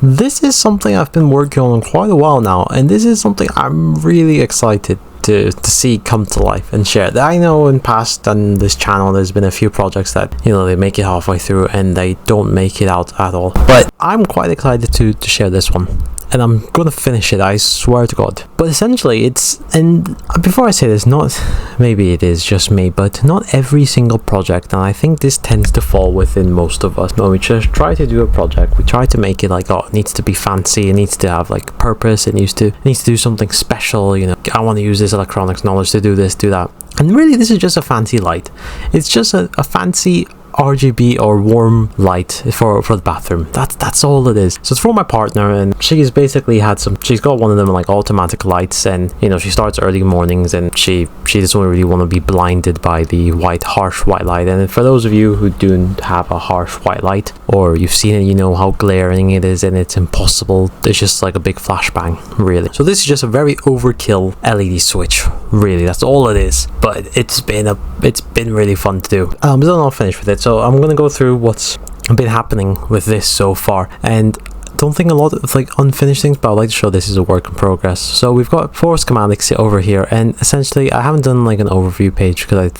This is something I've been working on quite a while now, and this is something I'm really excited to see come to life and share. I know in past on this channel there's been a few projects that, you know, they make it halfway through and they don't make it out at all, but I'm quite excited to share this one, and I'm gonna finish it, I swear to God. But essentially it's, and before I say this, not, maybe it is just me, but not every single project, and I think this tends to fall within most of us. When we just try to do a project, we try to make it like, oh, it needs to be fancy, it needs to have like purpose, it needs to do something special, you know, I want to use this electronics knowledge to do this, do that. And really this is just a fancy light. It's just a fancy RGB or warm light for the bathroom. That's all it is. So it's for my partner, and she's basically she's got one of them like automatic lights, and you know, she starts early mornings and she doesn't really want to be blinded by the harsh white light. And for those of you who do have a harsh white light, or you've seen it, you know how glaring it is, and it's impossible. It's just like a big flashbang, really. So this is just a very overkill LED switch, really. That's all it is. But it's been really fun to do. But I'm not finished with it. So I'm going to go through what's been happening with this so far, and I don't think a lot of like unfinished things, but I'd like to show this is a work in progress. So we've got 4 schematics over here, and essentially I haven't done like an overview page because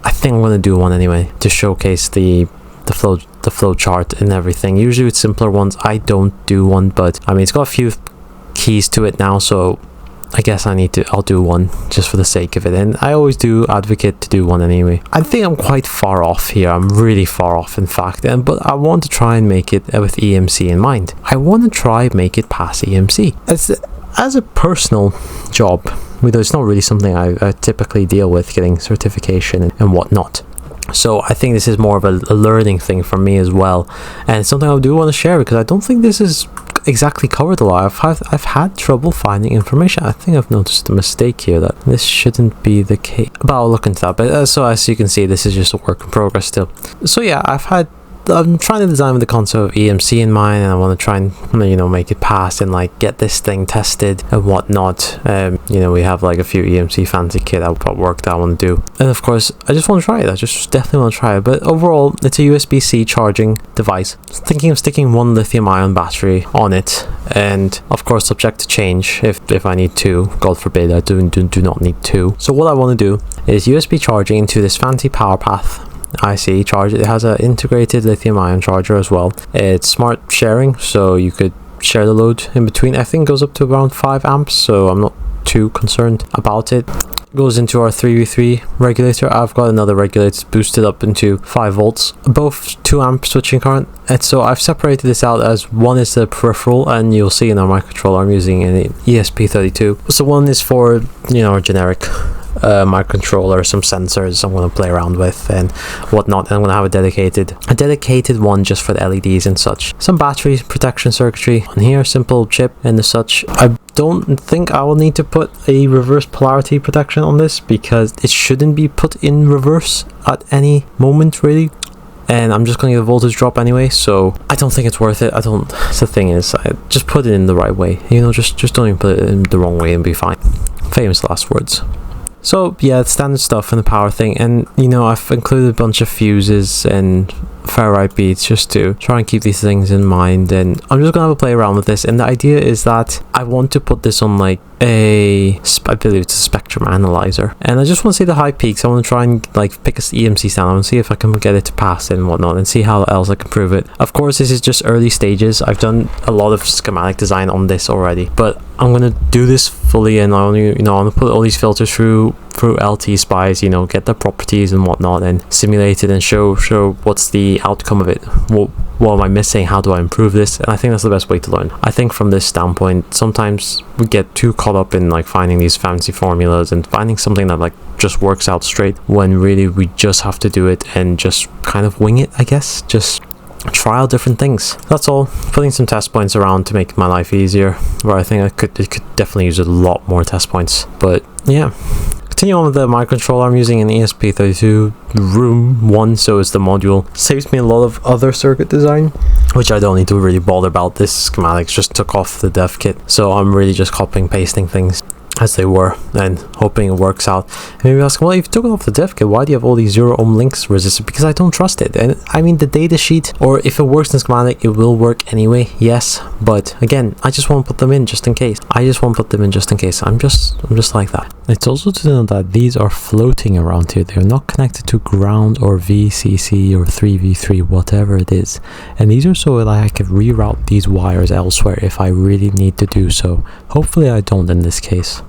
I think I'm going to do one anyway to showcase the flow chart and everything. Usually with simpler ones I don't do one, but I mean it's got a few keys to it now, so I guess I'll do one just for the sake of it, and I always do advocate to do one anyway. I think I'm quite far off here. I'm really far off, in fact, but I want to try and make it with EMC in mind. I want to try make it past EMC. As a personal job, although it's not really something I typically deal with, getting certification and whatnot. So I think this is more of a learning thing for me as well, and something I do want to share because I don't think this is exactly covered a lot. I've had trouble finding information. I think I've noticed a mistake here that this shouldn't be the case, but I'll look into that. But so as you can see, this is just a work in progress still. So yeah, I'm trying to design with the concept of EMC in mind, and I want to try and, you know, make it pass and like get this thing tested and whatnot. You know, we have like a few EMC fancy kit work that I want to do, and of course I just want to try it. I just definitely want to try it. But overall, it's a USB-C charging device. Thinking of sticking 1 lithium-ion battery on it, and of course subject to change if I need to. God forbid I do not need to. So what I want to do is USB charging into this fancy power path IC charger. It has an integrated lithium-ion charger as well. It's smart sharing, so you could share the load in between. I think it goes up to around 5 amps, so I'm not too concerned about it. Goes into our 3v3 regulator. I've got another regulator boosted up into 5 volts, both 2 amp switching current. And so I've separated this out as one is the peripheral, and you'll see in our microcontroller I'm using an ESP32. So one is for, you know, our generic microcontroller, some sensors I'm going to play around with and whatnot, and I'm going to have a dedicated one just for the LEDs and such. Some battery protection circuitry on here, simple chip and such. I don't think I will need to put a reverse polarity protection on this because it shouldn't be put in reverse at any moment really, and I'm just going to get a voltage drop anyway, so I don't think it's worth it. The thing is, I just put it in the right way, you know, just don't even put it in the wrong way and be fine. Famous last words. So yeah, it's standard stuff in the power thing, and you know, I've included a bunch of fuses and ferrite beads just to try and keep these things in mind, and I'm just gonna have a play around with this. And the idea is that I want to put this on like I believe it's a spectrum analyzer, and I just want to see the high peaks. I want to try and like pick a EMC standard and see if I can get it to pass and whatnot, and see how else I can prove it. Of course, this is just early stages. I've done a lot of schematic design on this already, but I'm gonna do this fully, and I'm gonna put all these filters through LT Spice, you know, get the properties and whatnot, and simulate it and show what's the outcome of it. What am I missing? How do I improve this? And I think that's the best way to learn. I think from this standpoint, sometimes we get too caught up in like finding these fancy formulas and finding something that like just works out straight, when really we just have to do it and just kind of wing it, I guess. Just try out different things. That's all. Putting some test points around to make my life easier, where I think it could definitely use a lot more test points. But yeah. Continue on with the microcontroller. I'm using an ESP32 Room 1, so it's the module. Saves me a lot of other circuit design, which I don't need to really bother about. This schematics just took off the dev kit, so I'm really just copying pasting things. as they were, and hoping it works out. And maybe ask, well, if you took it off the diff kit, why do you have all these 0 ohm links resistor? Because I don't trust it. And I mean, the data sheet, or if it works in schematic, it will work anyway, yes, but again, I just want to put them in just in case. I'm just like that. It's also to know that these are floating around here. They're not connected to ground or VCC or 3v3, whatever it is, and these are so that I can reroute these wires elsewhere if I really need to do so. Hopefully I don't in this case.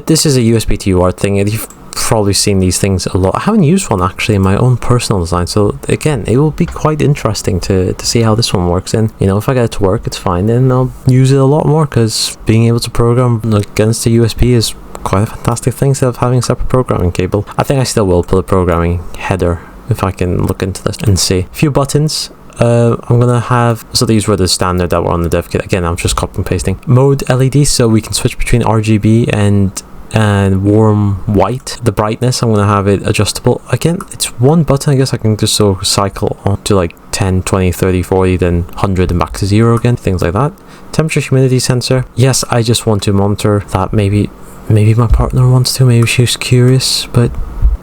This is a USB to UART thing, and you've probably seen these things a lot. I haven't used one actually in my own personal design, so again, it will be quite interesting to see how this one works. And you know, if I get it to work, it's fine, then I'll use it a lot more, because being able to program against the USB is quite a fantastic thing instead of having a separate programming cable. I think I still will put a programming header if I can look into this and see. A few buttons. I'm gonna have, so these were the standard that were on the dev kit. Again, I'm just copy and pasting. Mode LED, so we can switch between RGB and warm white. The brightness, I'm gonna have it adjustable. Again, it's one button. I guess I can just so cycle on to like 10, 20, 30, 40, then 100 and back to 0 again, things like that. Temperature humidity sensor. Yes, I just want to monitor that. Maybe my partner wants to, maybe she's curious, but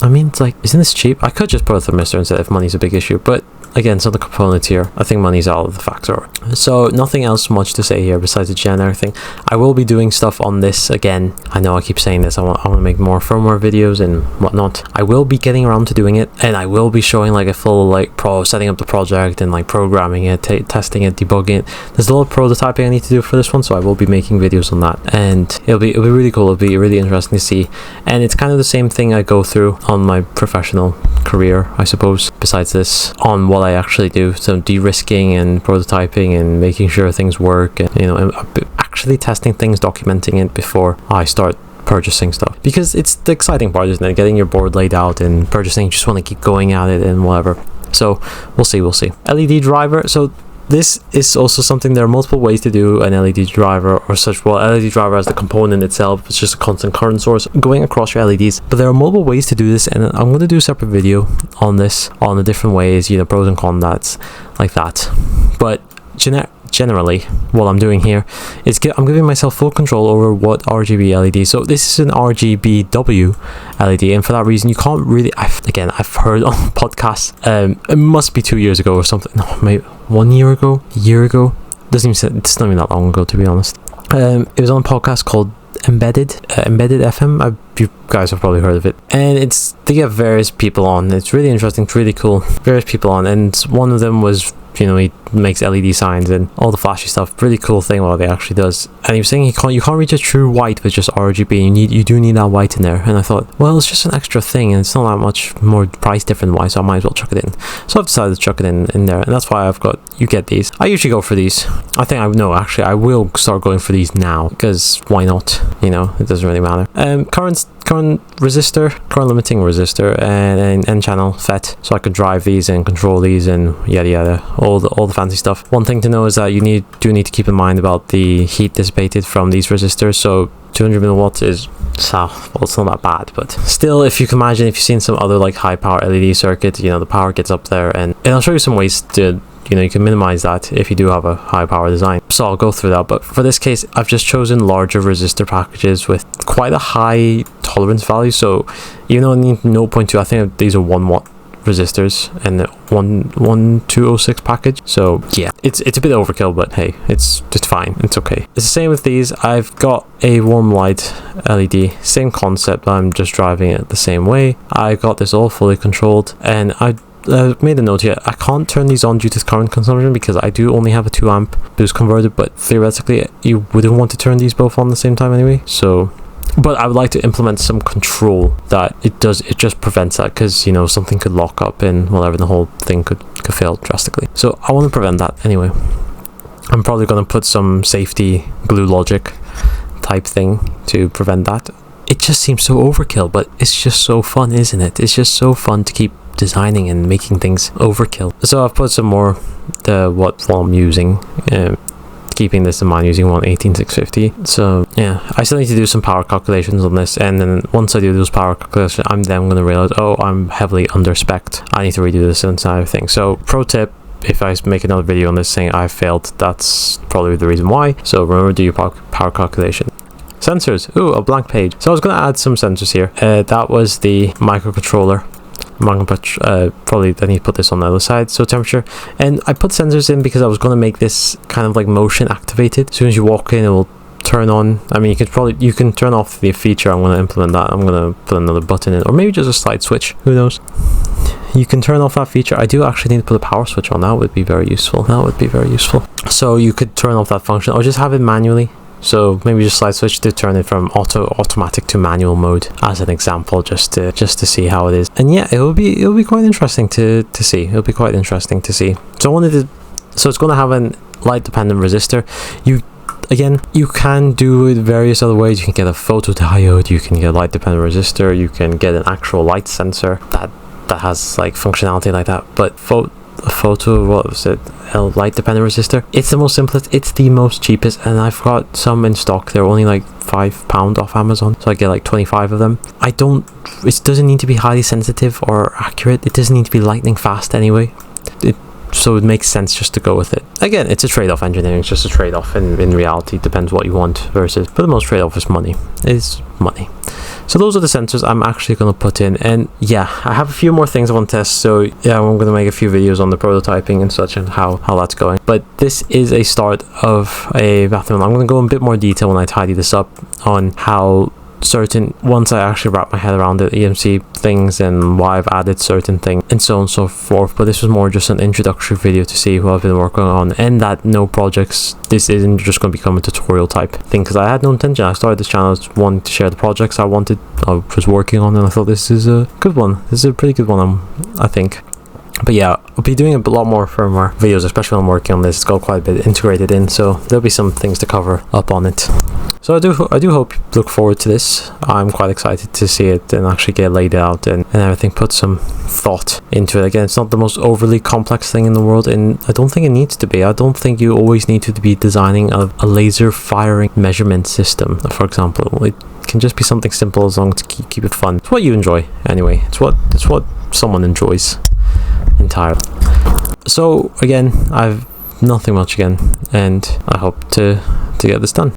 I mean, it's like, isn't this cheap? I could just put a thermistor instead if money's a big issue, but again, some of the components here, I think money's out of the factor. So nothing else much to say here besides the gen and everything. I will be doing stuff on this again. I know I keep saying this, I want to make more firmware videos and whatnot. I will be getting around to doing it, and I will be showing like a full like setting up the project and like programming it, testing it, debugging it. There's a lot of prototyping I need to do for this one, so I will be making videos on that, and it'll be really cool. It'll be really interesting to see, and it's kind of the same thing I go through on my professional career, I suppose, besides this, on what I actually do. So de-risking and prototyping and making sure things work, and you know, actually testing things, documenting it before I start purchasing stuff, because it's the exciting part, isn't it? Getting your board laid out and purchasing, you just want to keep going at it and whatever. So we'll see. LED driver, so this is also something, there are multiple ways to do an LED driver or such. Well, LED driver as the component itself, it's just a constant current source going across your LEDs, but there are multiple ways to do this, and I'm going to do a separate video on this, on the different ways, you know, pros and cons, that's like that. But generally, what I'm doing here is I'm giving myself full control over what RGB LED. So this is an RGBW LED, and for that reason, you can't really. I've heard on podcasts. It must be 2 years ago or something. No, maybe 1 year ago, a year ago. Doesn't even. It's not even that long ago, to be honest. It was on a podcast called Embedded FM. You guys have probably heard of it, and they get various people on. It's really interesting, it's really cool. Various people on, and one of them was, you know, he makes LED signs and all the flashy stuff. Really cool thing what it actually does. And he was saying you can't reach a true white with just RGB. You do need that white in there. And I thought, well, it's just an extra thing, and it's not that much more price different wise, so I might as well chuck it in. So I've decided to chuck it in there, and that's why you get these. I usually go for these. I will start going for these now, because why not? You know, it doesn't really matter. Current resistor, current limiting resistor, and N channel FET, so I could drive these and control these and yada yada, all the fancy stuff. One thing to know is that you do need to keep in mind about the heat dissipated from these resistors. So 200 milliwatts is, well, it's not that bad, but still, if you can imagine, if you've seen some other like high power LED circuit, you know, the power gets up there, and I'll show you some ways to, you know, you can minimize that if you do have a high power design. So I'll go through that, but for this case, I've just chosen larger resistor packages with quite a high tolerance value. So even though I need 0.2, I think these are 1 watt resistors and 1206 package. So yeah, it's a bit overkill, but hey, it's just fine. It's okay. It's the same with these. I've got a warm light LED, same concept. I'm just driving it the same way. I got this all fully controlled, and I made a note here. I can't turn these on due to current consumption because I do only have a 2 amp boost converter, but theoretically you wouldn't want to turn these both on at the same time anyway. So, but I would like to implement some control that it just prevents that, because, you know, something could lock up and whatever, the whole thing could fail drastically. So I want to prevent that anyway. I'm probably going to put some safety glue logic type thing to prevent that. It just seems so overkill, but it's just so fun, isn't it? It's just so fun to keep designing and making things overkill. So I've put some more what I'm using, keeping this in mind, using one 18650. So yeah, I still need to do some power calculations on this, and then once I do those power calculations, I'm then going to realize, oh, I'm heavily under spec'd, I need to redo this entire thing. So pro tip, if I make another video on this saying I failed, that's probably the reason why. So remember, do your power calculation. Sensors. Ooh, a blank page. So I was going to add some sensors here. That was the microcontroller. I'm going to put, probably I need to put this on the other side. So temperature. And I put sensors in because I was going to make this kind of like motion activated. As soon as you walk in, it will turn on. I mean, you can turn off the feature. I'm going to implement that. I'm going to put another button in, or maybe just a slide switch. Who knows? You can turn off that feature. I do actually need to put a power switch on. That would be very useful. That would be very useful. So you could turn off that function, or just have it manually. So maybe just slide switch to turn it from automatic to manual mode as an example, just to see how it is. And yeah, it'll be quite interesting to see. It'll be quite interesting to see. So I wanted to. So it's going to have a light dependent resistor. You can do it various other ways. You can get a photodiode. You can get a light dependent resistor. You can get an actual light sensor that has like functionality like that. But what was it? A light dependent resistor. It's the most simplest. It's the most cheapest, and I've got some in stock. They're only like £5 off Amazon, so I get like 25 of them. It doesn't need to be highly sensitive or accurate. It doesn't need to be lightning fast anyway. So it makes sense just to go with it. Again, it's a trade-off. Engineering is just a trade-off, and in reality it depends what you want versus, but the most trade-off is money. So those are the sensors I'm actually going to put in, and yeah, I have a few more things I want to test. So yeah, I'm going to make a few videos on the prototyping and such, and how that's going. But this is a start of a bathroom. I'm going to go in a bit more detail when I tidy this up on how once I actually wrap my head around the EMC things and why I've added certain things and so on and so forth. But this was more just an introductory video to see what I've been working on, and that no projects, this isn't just going to become a tutorial type thing, because I had no intention. I started this channel as wanting to share the projects I was working on, and I thought this is a good one. This is a pretty good one, I think. But yeah, I'll be doing a lot more firmware videos, especially when I'm working on this. It's got quite a bit integrated in, so there'll be some things to cover up on it. So I do look forward to this. I'm quite excited to see it and actually get laid out and everything, put some thought into it. Again, it's not the most overly complex thing in the world, and I don't think it needs to be. I don't think you always need to be designing a laser firing measurement system, for example. It can just be something simple as long as you keep it fun. It's what you enjoy anyway. It's what someone enjoys entirely. So again, I've nothing much again, and I hope to get this done.